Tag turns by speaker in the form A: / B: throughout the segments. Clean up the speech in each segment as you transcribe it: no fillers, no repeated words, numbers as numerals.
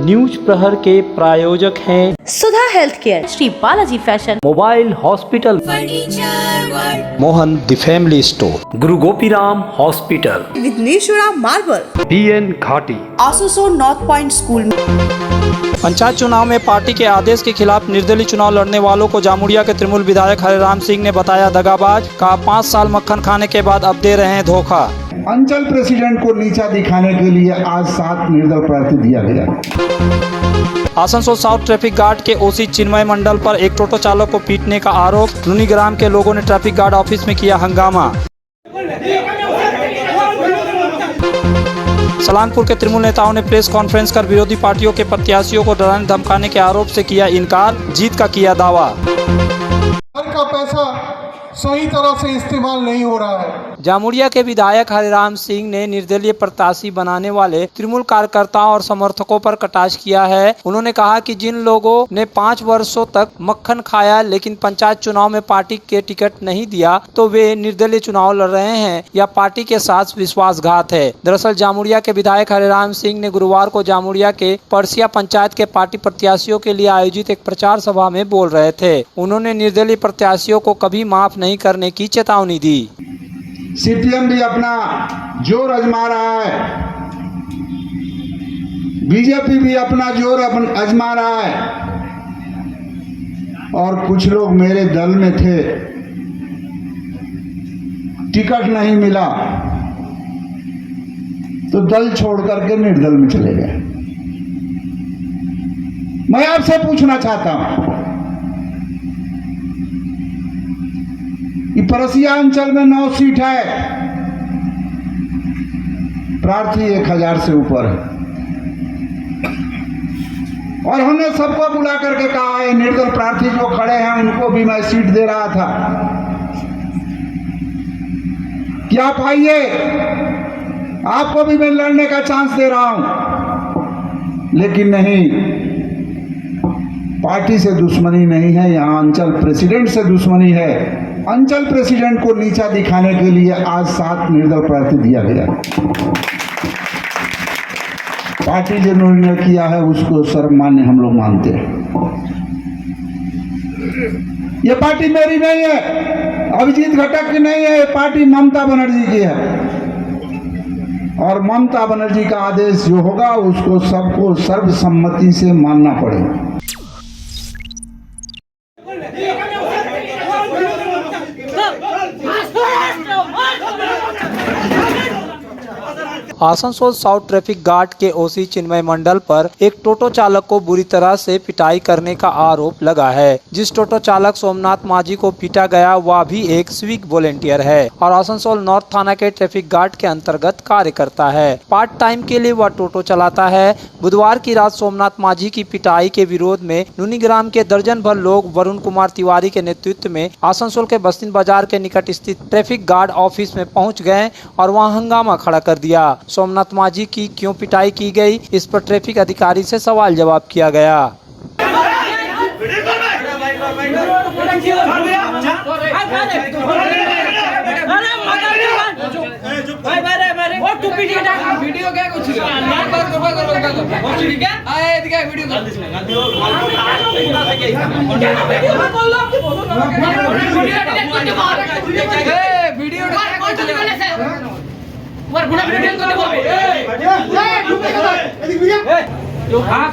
A: News प्रहर के प्रायोजक हैं
B: Sudha health care, Shri Balaji fashion,
A: mobile hospital, Mohan the family store, Guru Gopiram hospital,
B: Vighneshwara marble,
A: DN Ghati,
B: आसोसो नॉर्थ पॉइंट स्कूल।
A: पंचायत चुनाव में पार्टी के आदेश के खिलाफ निर्दलीय चुनाव लड़ने वालों को जामुड़िया के तृणमूल विधायक हरिराम सिंह ने बताया दगाबाज। कहा 5 साल मक्खन खाने के बाद अब दे रहे हैं धोखा।
C: अंचल प्रेसिडेंट को नीचा दिखाने के लिए आज 7 निर्दल प्रार्थी दिया गया।
A: आसनसोल साउथ ट्रैफिक गार्ड के OC चिन्मय मंडल पर एक टोटो चालक को पीटने का आरोप। नूनीग्राम के लोगों ने ट्रैफिक गार्ड ऑफिस में किया हंगामा। सलानपुर के तृणमूल नेताओं ने प्रेस कॉन्फ्रेंस कर विरोधी पार्टियों के प्रत्याशियों को डराने धमकाने के आरोप से किया इनकार। जीत का किया दावा।
D: का पैसा सही तरह से इस्तेमाल नहीं हो रहा है।
A: जामुड़िया के विधायक हरिराम सिंह ने निर्दलीय प्रत्याशी बनाने वाले तृणमूल कार्यकर्ताओं और समर्थकों पर कटाक्ष किया है। उन्होंने कहा कि जिन लोगों ने 5 वर्षों तक मक्खन खाया लेकिन पंचायत चुनाव में पार्टी के टिकट नहीं दिया तो वे निर्दलीय चुनाव लड़ रहे हैं या पार्टी के साथ विश्वासघात है। दरअसल जामुड़िया के विधायक हरिराम सिंह ने गुरुवार को जामुड़िया के परसिया पंचायत के पार्टी प्रत्याशियों के लिए आयोजित एक प्रचार सभा में बोल रहे थे। उन्होंने निर्दलीय प्रत्याशियों को कभी माफ नहीं करने की चेतावनी दी।
C: CPM भी अपना जोर आजमा रहा है, BJP भी अपना जोर आजमा रहा है और कुछ लोग मेरे दल में थे, टिकट नहीं मिला तो दल छोड़ करके निर्दल में चले गए। मैं आपसे पूछना चाहता हूं, परसिया अंचल में 9 सीट है, प्रार्थी 1000 से ऊपर है और हमने सबको बुला करके कहा है निर्दल प्रार्थी जो खड़े हैं उनको भी मैं सीट दे रहा था कि आप आइए, आपको भी मैं लड़ने का चांस दे रहा हूं। लेकिन नहीं, पार्टी से दुश्मनी नहीं है, यहाँ अंचल प्रेसिडेंट से दुश्मनी है। अंचल प्रेसिडेंट को नीचा दिखाने के लिए आज 7 निर्दल प्रार्थी दिया गया। पार्टी जो निर्णय किया है उसको सर्वमान्य हम लोग मानते हैं। ये पार्टी मेरी नहीं है, अभिजीत घटक की नहीं है, ये पार्टी ममता बनर्जी की है और ममता बनर्जी का आदेश जो होगा उसको सबको सर्वसम्मति से मानना पड़ेगा।
A: आसनसोल साउथ ट्रैफिक गार्ड के OC चिन्मय मंडल पर एक टोटो चालक को बुरी तरह से पिटाई करने का आरोप लगा है। जिस टोटो चालक सोमनाथ माझी को पीटा गया वह भी एक सिविक वॉलेंटियर है और आसनसोल नॉर्थ थाना के ट्रैफिक गार्ड के अंतर्गत कार्य करता है। पार्ट टाइम के लिए वह टोटो चलाता है। बुधवार की रात सोमनाथ माझी की पिटाई के विरोध में नूनीग्राम के दर्जन भर लोग वरुण कुमार तिवारी के नेतृत्व में आसनसोल के बस्तिन बाजार के निकट स्थित ट्रैफिक गार्ड ऑफिस में पहुंच गए और वहां हंगामा खड़ा कर दिया। सोमनाथ माझी की क्यों पिटाई की गई, इस पर ट्रैफिक अधिकारी से सवाल जवाब किया गया।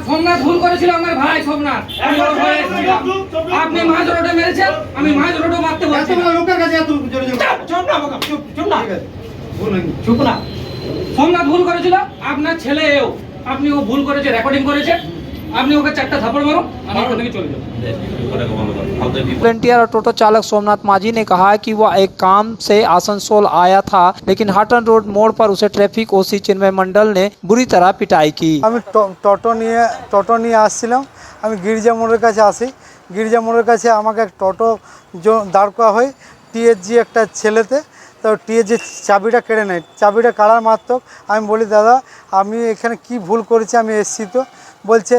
E: সোমনাথ ভুল করেছিল আমার ভাই সোমনাথ, আপনি মাঝ রোডে মেরেছেন, আমি মাঝ রোডে মারতে বলছি। সোমনাথ ভুল করেছিল, আপনার ছেলেও আপনি ও ভুল করেছে, রেকর্ডিং করেছে, আপনি ওকে 4টা থাপড় মারো, আমি ওখান থেকে चले जाऊं।
A: वॉलंटियर और टोटो चालक सोमनाथ माझी ने कहा कि वह एक काम से आसनसोल आया था लेकिन हाटन रोड मोड़ पर उसे ट्रैफिक OC चिन्मय मंडल ने बुरी तरह पिटाई की।
F: আমি টোটো নিয়ে আসছিলাম, আমি গির্জা মোড়ের কাছে আসি। গির্জা মোড়ের কাছে আমাকে এক টোটো দাঁড় করা হয় TSG একটা ছেলেতে, তো TSG চাবিটা কেড়ে নেয়। চাবিটা কাড়ার মাত্র আমি বলি দাদা আমি এখানে কি ভুল করেছি, আমি এসছি তো বলছে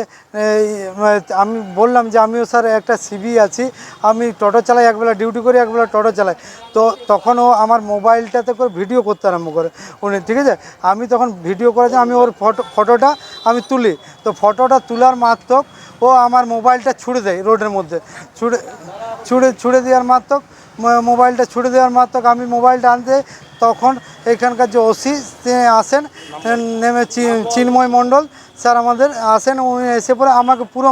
F: আমি বললাম যে আমিও স্যার একটা সিবি আছি, আমি টোটো চালাই, একবেলা ডিউটি করি, একবেলা টোটো চালাই। তো তখন ও আমার মোবাইলটাতে করে ভিডিও করতে আরম্ভ করে উনি, ঠিক আছে। আমি তখন ভিডিও করেছি, আমি ওর ফটোটা আমি তুলি, তো ফটোটা তোলার মাত্রক ও আমার মোবাইলটা ছুড়ে দেয় রোডের মধ্যে, ছুড়ে দেওয়ার মাত্রক মোবাইলটা ছুড়ে দেওয়ার মাত্রক আমি মোবাইলটা আনতে, তখন এখানকার যে ওসি আসেন নেমে চিন্ময় মণ্ডল স্যার আমাদের আসেন, উনি এসে পরে আমাকে পুরো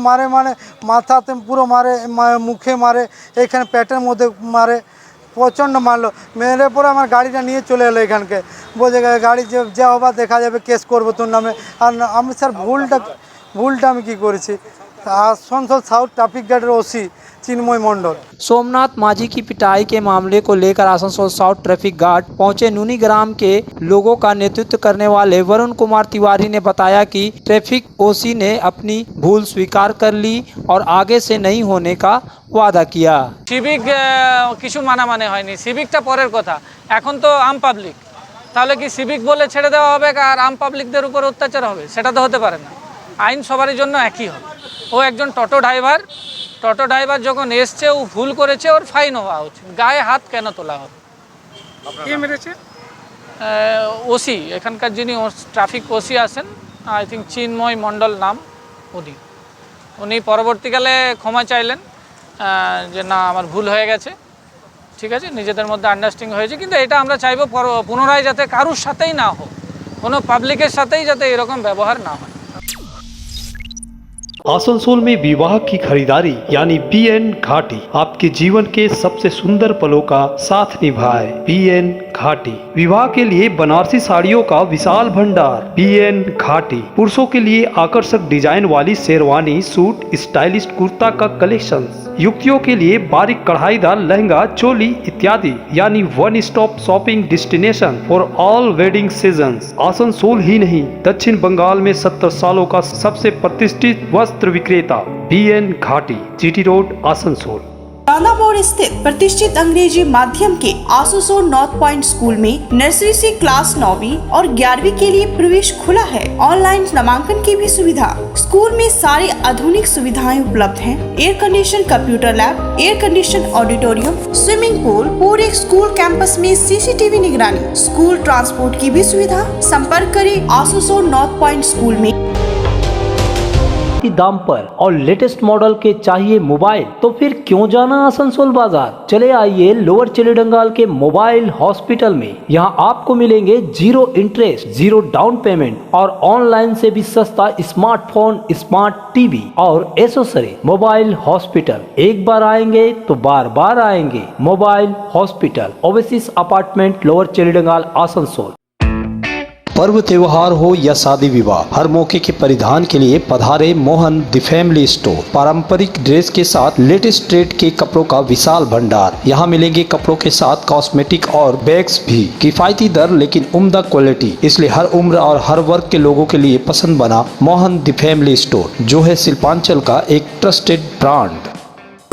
F: মারে মানে মাথাতে পুরো মারে, মুখে মারে, এখানে পেটের মধ্যে মারে, প্রচণ্ড মারলো। মেরে পরে আমার গাড়িটা নিয়ে চলে এলো এখানকে, বলছে গাড়ি যা হবার দেখা যাবে, কেস করবো তোর নামে। আর আমি স্যার ভুলটা আমি কী করেছি, आसनसोल साउथ ट्रैफिक गार्ड ओसी चिन्मय मंडल।
A: सोमनाथ माझी की पिटाई के मामले को लेकर आसनसोल साउथ ट्रैफिक गार्ड पहुंचे नूनी ग्राम के लोगों का नेतृत्व करने वाले वरुण कुमार तिवारी ने बताया कि ट्रैफिक ओसी ने अपनी भूल स्वीकार कर ली और आगे से नहीं होने का वादा किया।
E: সিভিক কিছু মানামানে হয়নি, সিভিকটা পরের কথা, এখন তো আম পাবলিক, তাহলে কি সিভিক বলে ছেড়ে দেওয়া হবে আর আম পাবলিকদের উপর অত্যাচার হবে? সেটা তো হতে পারে না। আইন সবারই জন্য একই হবে। ও একজন টোটো ড্রাইভার যখন এসছে, ও ভুল করেছে, ওর ফাইন হওয়া উচিত। গায়ে হাত কেন তোলা হবে? কে মেরেছে? ওসি, এখানকার যিনি ট্রাফিক ওসি আছেন, আই থিঙ্ক চিন্ময় মণ্ডল নাম, উনি পরবর্তীকালে ক্ষমা চাইলেন যে না আমার ভুল হয়ে গেছে, ঠিক আছে, নিজেদের মধ্যে আন্ডারস্ট্যান্ডিং হয়েছে। কিন্তু এটা আমরা চাইবো পুনরায় যাতে কারুর সাথেই না হোক, কোনো পাবলিকের সাথেই যাতে এরকম ব্যবহার না হয়।
G: आसनसोल में विवाह की खरीदारी यानी BN घाटी आपके जीवन के सबसे सुंदर पलों का साथ निभाए। BN घाटी विवाह के लिए बनारसी साड़ियों का विशाल भंडार। BN घाटी पुरुषों के लिए आकर्षक डिजाइन वाली शेरवानी, सूट, स्टाइलिश कुर्ता का कलेक्शन, युवतियों के लिए बारीक कढ़ाईदार लहंगा, चोली इत्यादि, यानी one stop shopping destination for all wedding seasons. Asansol ही नहीं, दक्षिण बंगाल में 70 सालों का सबसे प्रतिष्ठित वस्त्र विक्रेता BN घाटी, GT रोड, आसनसोल।
B: चांदा मोड़ स्थित प्रतिष्ठित अंग्रेजी माध्यम के आसनसोल नॉर्थ पॉइंट स्कूल में नर्सरी से क्लास 9वीं और 11वीं के लिए प्रवेश खुला है। ऑनलाइन नामांकन की भी सुविधा। स्कूल में सारी आधुनिक सुविधाएं उपलब्ध हैं। Air condition computer lab, air condition auditorium, swimming pool, पूरे स्कूल कैंपस में CCTV निगरानी, स्कूल ट्रांसपोर्ट की भी सुविधा। संपर्क करें आसनसोल नॉर्थ पॉइंट स्कूल में।
A: की दाम पर और लेटेस्ट मॉडल के चाहिए मोबाइल, तो फिर क्यों जाना आसनसोल बाजार। चले आइए लोअर चिलीडंगाल के मोबाइल हॉस्पिटल में। यहाँ आपको मिलेंगे 0 इंटरेस्ट, 0 डाउन पेमेंट और ऑनलाइन से भी सस्ता स्मार्टफोन, स्मार्ट टीवी और एसेसरी। मोबाइल हॉस्पिटल, एक बार आएंगे तो बार बार आएंगे। Mobile hospital, oasis apartment, lower चिलीडंगाल, आसनसोल। पर्व त्योहार हो या शादी विवाह, हर मौके के परिधान के लिए पधारे मोहन द फैमिली स्टोर। पारंपरिक ड्रेस के साथ लेटेस्ट ट्रेड के कपड़ों का विशाल भंडार। यहाँ मिलेंगे कपड़ों के साथ कॉस्मेटिक और बैग्स भी। किफायती दर लेकिन उम्दा क्वालिटी, इसलिए हर उम्र और हर वर्ग के लोगों के लिए पसंद बना मोहन द फैमिली स्टोर, जो है शिल्पांचल का एक ट्रस्टेड ब्रांड।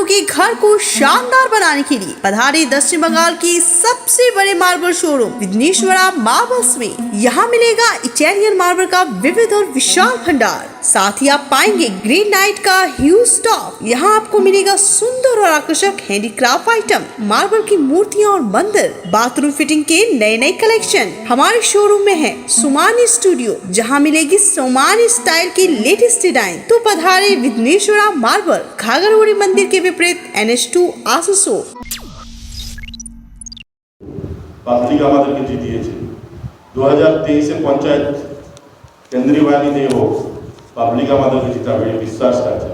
B: के घर को शानदार बनाने के लिए पधारे दक्षिण बंगाल की सबसे बड़े मार्बल शोरूम विघ्नेश्वरा मार्बल्स में। यहाँ मिलेगा इटालियन मार्बल का विविध और विशाल भंडार। साथ ही आप पाएंगे ग्रेनाइट का ह्यूज स्टॉक। यहाँ आपको मिलेगा सुंदर और आकर्षक हैंडीक्राफ्ट आइटम, मार्बल की मूर्तियाँ और मंदिर, बाथरूम फिटिंग के नए नए कलेक्शन। हमारे शोरूम में है सोमानी स्टूडियो, जहाँ मिलेगी सोमानी स्टाइल की लेटेस्ट डिजाइन। तो पधारे विघ्नेश्वरा मार्बल, घाघरगुड़ी मंदिर के विपरीत NH2 आसनसोल।
H: পাবলিক আমাদেরকে জিতিয়েছে 2023-এ পঞ্চায়েত কেন্দ্রীয় বাহিনীতে হোক, পাবলিক আমাদেরকে জিতাবে বিশ্বাস আছে।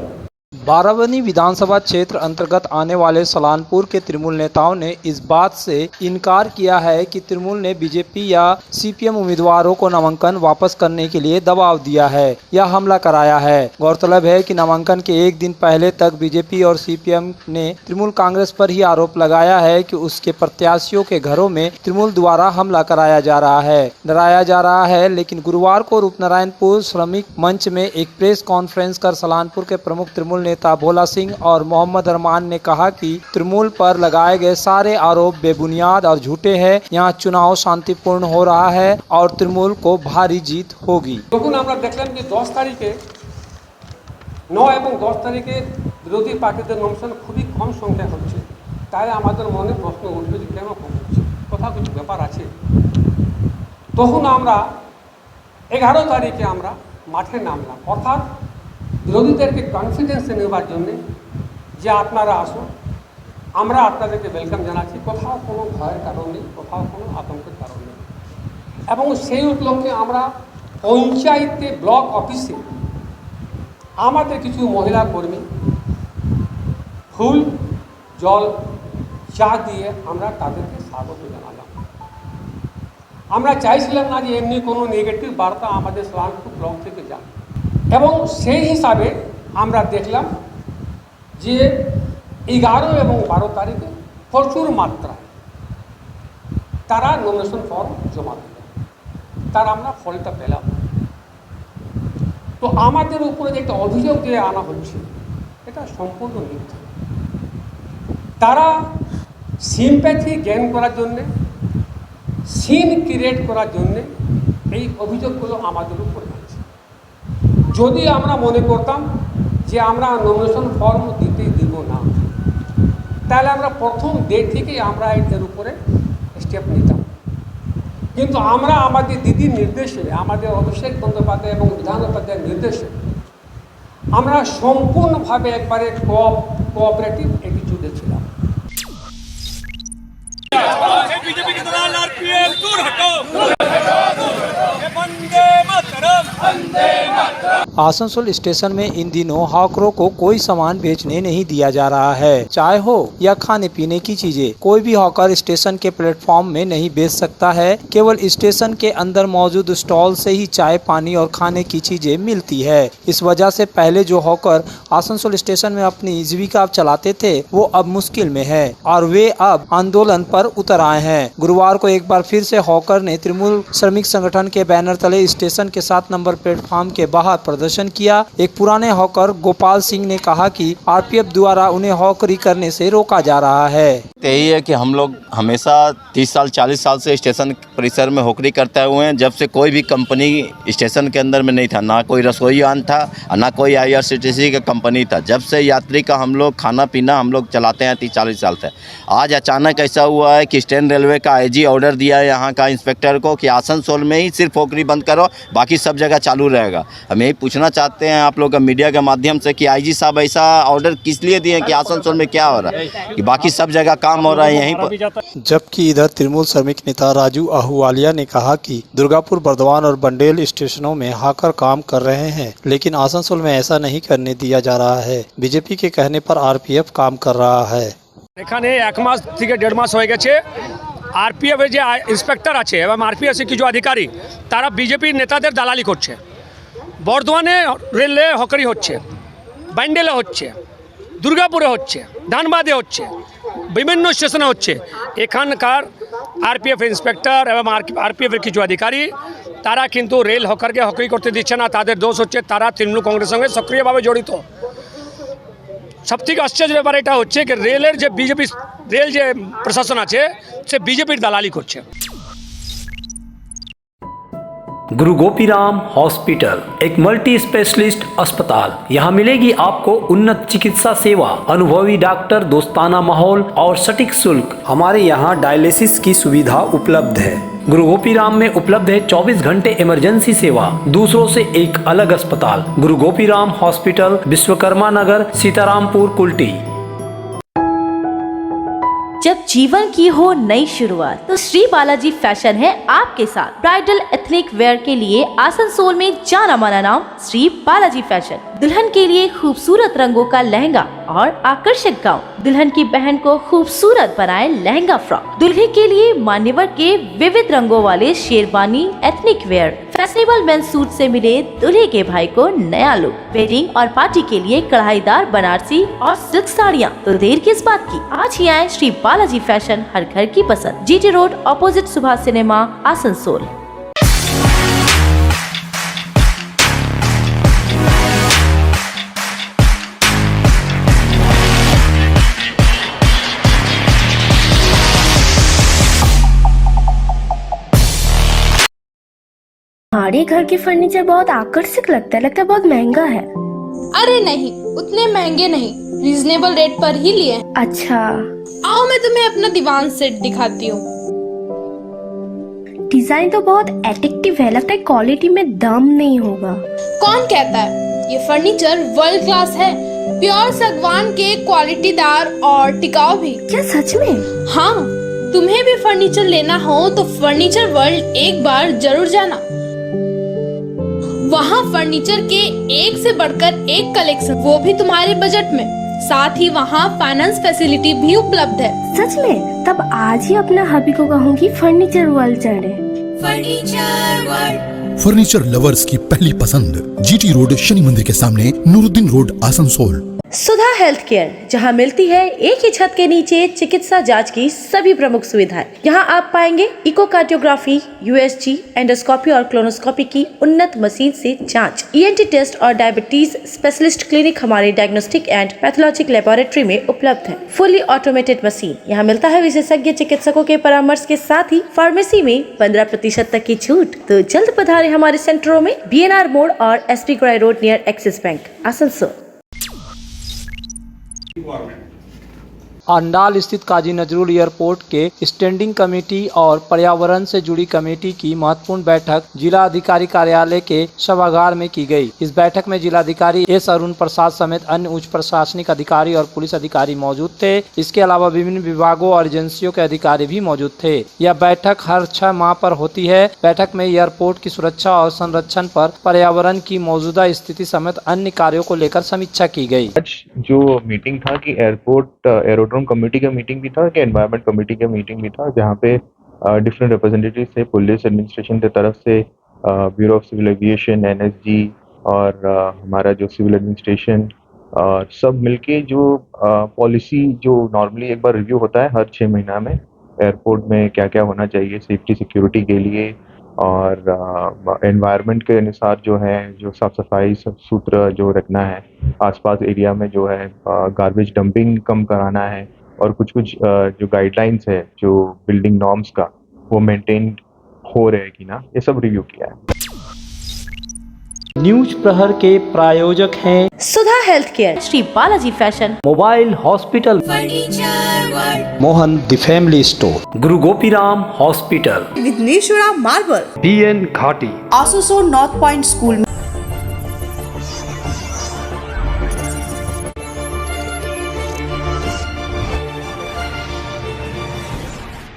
A: बारावनी विधानसभा क्षेत्र अंतर्गत आने वाले सलानपुर के तृणमूल नेताओं ने इस बात से इनकार किया है कि तृणमूल ने बीजेपी या CPM उम्मीदवारों को नामांकन वापस करने के लिए दबाव दिया है या हमला कराया है। गौरतलब है कि नामांकन के एक दिन पहले तक बीजेपी और CPM ने तृणमूल कांग्रेस पर ही आरोप लगाया है कि उसके प्रत्याशियों के घरों में तृणमूल द्वारा हमला कराया जा रहा है, डराया जा रहा है। लेकिन गुरुवार को रूपनारायणपुर श्रमिक मंच में एक प्रेस कॉन्फ्रेंस कर सलानपुर के प्रमुख तृणमूल नेता भोला सिंह और मोहम्मद अरमान ने कहा कि तृणमूल पर लगाए गए सारे आरोप बेबुनियाद और झूठे हैं। यहाँ चुनाव शांतिपूर्ण हो रहा है और तृणमूल को भारी जीत होगी।
I: তখন আমরা দেখলাম যে 10 তারিখে 9 এবং 10 তারিখে বিরোধী পার্টিদের নমিনেশন খুবই কম সংখ্যা হচ্ছে, তাই আমাদের মনে প্রশ্ন উঠবে যে কেন কম হচ্ছে, কোথাও কিছু ব্যাপার আছে। তখন আমরা 11 তারিখে আমরা মাঠে নামলাম, অর্থাৎ বিরোধীদেরকে কনফিডেন্সে নেওয়ার জন্য যে আপনারা আসুন, আমরা আপনাদেরকে ওয়েলকাম জানাচ্ছি, কোথাও কোনো ভয়ের কারণ নেই, কোথাও কোনো আতঙ্কের কারণ নেই। এবং সেই উপলক্ষে আমরা পঞ্চায়েতে ব্লক অফিসে আমাদের কিছু মহিলা কর্মী ফুল জল চা দিয়ে আমরা তাদেরকে স্বাগত জানালাম। আমরা চাইছিলাম না যে এমনি কোনো নেগেটিভ বার্তা আমাদের সোহানপুর ব্লক থেকে যায়, এবং সেই হিসাবে আমরা দেখলাম যে 11 এবং 12 তারিখে প্রচুর মাত্রায় তারা নমিনেশন ফর্ম জমা দিল, তার আমরা ফলটা পেলাম। তো আমাদের উপরে যে একটা অভিযোগ দিয়ে আনা হচ্ছে এটা সম্পূর্ণ মিথ্যা। তারা সিম্প্যাথি গেইন করার জন্যে, সিন ক্রিয়েট করার জন্যে এই অভিযোগগুলো আমাদের উপরে আছে। যদি আমরা মনে করতাম যে আমরা নমিনেশন ফর্ম দিতে দিব না, তাহলে আমরা প্রথম ডে থেকেই আমরা এর উপরে স্টেপ নিতাম। কিন্তু আমরা আমাদের দিদির নির্দেশে, আমাদের অভিষেক বন্দ্যোপাধ্যায় এবং বিধান উপাধ্যায়ের নির্দেশে আমরা সম্পূর্ণভাবে একবারে কোঅপারেটিভ অ্যাটিটিউডে ছিলাম।
A: आसनसोल स्टेशन में इन दिनों हॉकरों को कोई सामान बेचने नहीं दिया जा रहा है। चाय हो या खाने पीने की चीजें, कोई भी हॉकर स्टेशन के प्लेटफॉर्म में नहीं बेच सकता है। केवल स्टेशन के अंदर मौजूद स्टॉल से ही चाय, पानी और खाने की चीजें मिलती है। इस वजह से पहले जो हॉकर आसनसोल स्टेशन में अपनी जीविका चलाते थे वो अब मुश्किल में है और वे अब आंदोलन पर उतर आए हैं। गुरुवार को एक बार फिर से हॉकर ने तृणमूल श्रमिक संगठन के बैनर तले स्टेशन के 7 नंबर प्लेटफॉर्म के बाहर प्रदर्शन किया। एक पुराने हॉकर गोपाल सिंह ने कहा कि आरपीएफ द्वारा उन्हें हॉकरी करने से रोका जा रहा है।
J: यही है कि हम लोग हमेशा 30 साल 40 साल से स्टेशन परिसर में हॉकरी करते हुए हैं। जब से कोई भी कंपनी स्टेशन के अंदर में नहीं था, ना कोई रसोईयान था, ना कोई IRCTC का कंपनी था। जब से यात्री का हम लोग खाना पीना हम लोग चलाते हैं 30-40 साल से। आज अचानक ऐसा हुआ है कि स्टेन रेलवे का IG ऑर्डर दिया है यहाँ का इंस्पेक्टर को कि आसनसोल में ही सिर्फ हॉकरी बंद करो, बाकी सब जगह चालू रहेगा। हम यही पूछना चाहते हैं आप लोग का मीडिया के माध्यम से कि IG साहब ऐसा ऑर्डर किस लिए दिए कि आसनसोल में क्या हो रहा है, कि बाकी सब जगह काम हो रहा है यहीं पर।
A: जबकि इधर तृणमूल श्रमिक नेता राजू आहूवालिया ने कहा कि दुर्गापुर, बर्दवान और बंडेल स्टेशनों में हॉकर काम कर रहे हैं, लेकिन आसनसोल में ऐसा नहीं करने दिया जा रहा है। बीजेपी के कहने पर आरपीएफ काम कर रहा है।
K: এখানে 1 মাস থেকে 1.5 মাস হয়ে গেছে। আরপিএফ এর যে ইন্সপেক্টর আছে এবং আরপিএফ এর কিছু আধিকারিক তারা বিজেপি নেতাদের দালালি করছে। বর্ধমানে রেলে হকারি হচ্ছে, ব্যান্ডেলে হচ্ছে, দুর্গাপুরে হচ্ছে, ধানবাদে হচ্ছে, বিভিন্ন স্টেশনে হচ্ছে। এখানকার আরপিএফ ইন্সপেক্টর এবং আরপিএফ এর কিছু আধিকারী তারা কিন্তু রেল হকারকে হকারি করতে দিচ্ছে না। তাদের দোষ হচ্ছে তারা তৃণমূল কংগ্রেসের সঙ্গে সক্রিয়ভাবে জড়িত। সবথেকে আশ্চর্যের ব্যাপার এটা হচ্ছে कि রেলের যে বিজেপি রেল যে প্রশাসন আছে সে বিজেপির দালালি করছে।
G: गुरु गोपीराम हॉस्पिटल एक मल्टी स्पेशलिस्ट अस्पताल। यहाँ मिलेगी आपको उन्नत चिकित्सा सेवा, अनुभवी डॉक्टर, दोस्ताना माहौल और सटीक शुल्क। हमारे यहाँ डायलिसिस की सुविधा उपलब्ध है। गुरु गोपीराम में उपलब्ध है 24 घंटे इमरजेंसी सेवा, दूसरों से एक अलग अस्पताल। गुरु गोपीराम हॉस्पिटल, विश्वकर्मा नगर, सीतारामपुर, कुल्टी।
L: जब जीवन की हो नई शुरुआत तो श्री बालाजी फैशन है आपके साथ। ब्राइडल एथनिक वेयर के लिए आसनसोल में जाना माना नाम श्री बालाजी फैशन। दुल्हन के लिए खूबसूरत रंगों का लहंगा और आकर्षक गाउन, दुल्हन की बहन को खूबसूरत बनाए लहंगा फ्रॉक, दुल्हे के लिए मान्यवर के विविध रंगों वाले sherwani ethnic wear, fashionable men's suit से मिले दुल्हे के भाई को नया लुक, वेडिंग और पार्टी के लिए कढ़ाईदार बनारसी और सिल्क साड़ियाँ। तो देर किस बात की, आज ही आए श्री बालाजी फैशन, हर घर की पसंद। GT road opposite Subhash cinema, Asansol.
M: हमारे घर के फर्नीचर बहुत आकर्षक लगता है बहुत महंगा है।
N: अरे नहीं, उतने महंगे नहीं, रीजनेबल रेट पर ही लिए।
M: अच्छा,
N: आओ मैं तुम्हें अपना दीवान सेट दिखाती हूँ।
M: डिजाइन तो बहुत एट्रैक्टिव है, लगता है क्वालिटी में दम नहीं होगा।
N: कौन कहता है? ये फर्नीचर वर्ल्ड क्लास है, प्योर सागवान के, क्वालिटीदार और टिकाऊ भी।
M: क्या सच में?
N: हाँ, तुम्हें भी फर्नीचर लेना हो तो फर्नीचर वर्ल्ड एक बार जरूर जाना। वहाँ फर्नीचर के एक से बढ़कर एक कलेक्शन, वो भी तुम्हारे बजट में। साथ ही वहाँ फाइनेंस फैसिलिटी भी उपलब्ध है।
M: सच में? तब आज ही अपना हबी को कहूँगी फर्नीचर वर्ल्ड चढ़े।
O: फर्नीचर लवर्स की पहली पसंद, जीटी रोड, शनि मंदिर के सामने, नूरुद्दीन रोड, आसनसोल।
L: सुधा हेल्थ केयर, जहां मिलती है एक ही छत के नीचे चिकित्सा जांच की सभी प्रमुख सुविधाएं। यहां आप पाएंगे इकोकार्डियोग्राफी, यूएसजी, एंडोस्कोपी और क्लोनोस्कोपी की उन्नत मशीन से जांच, ईएनटी टेस्ट और डायबिटीज स्पेशलिस्ट क्लिनिक हमारे डायग्नोस्टिक एंड पैथोलॉजिक लेबोरेटरी में उपलब्ध है। फुली ऑटोमेटेड मशीन, यहाँ मिलता है विशेषज्ञ चिकित्सकों के परामर्श के साथ ही फार्मेसी में 15% तक की छूट। तो जल्द पधारे हमारे सेंटरों में, BNR मोड़ और SP ग्राई road near Axis bank, Asansol.
A: Andal स्थित काजी नजरुल एयरपोर्ट के स्टैंडिंग कमेटी और पर्यावरण से जुड़ी कमेटी की महत्वपूर्ण बैठक जिला अधिकारी कार्यालय के सभागार में की गई। इस बैठक में जिलाधिकारी एस अरुण प्रसाद समेत अन्य उच्च प्रशासनिक अधिकारी और पुलिस अधिकारी मौजूद थे। इसके अलावा विभिन्न विभागों और एजेंसियों के अधिकारी भी मौजूद थे। यह बैठक हर 6 माह पर होती है। बैठक में एयरपोर्ट की सुरक्षा और संरक्षण पर, पर्यावरण की मौजूदा स्थिति समेत अन्य कार्यों को लेकर समीक्षा की गई।
P: जो मीटिंग था कि एयरपोर्ट कमेटी का मीटिंग भी था कि एनवायरनमेंट कमेटी का मीटिंग भी था, जहाँ पे डिफरेंट रिप्रेजेंटेटिव थे पुलिस एडमिनिस्ट्रेशन की तरफ से, bureau of civil aviation, NSG और हमारा जो सिविल एडमिनिस्ट्रेशन, सब मिलके जो पॉलिसी जो नॉर्मली एक बार रिव्यू होता है हर 6 महीना में, एयरपोर्ट में क्या क्या होना चाहिए सेफ्टी सिक्योरिटी के लिए और एनवायरनमेंट के अनुसार जो है, जो साफ सफाई सूत्र जो रखना है, आसपास एरिया में जो है गार्बेज डंपिंग कम कराना है और कुछ जो गाइडलाइंस है जो बिल्डिंग नॉर्म्स का, वो मेंटेन हो रहे कि ना, ये सब रिव्यू किया है।
A: न्यूज प्रहर के प्रायोजक हैं
L: Sudha health care, Shri Balaji fashion,
A: mobile hospital, Mohan the family store, Guru Gopiram hospital,
B: Vighneshwara marble,
G: BN Ghati,
B: Asansol north point school.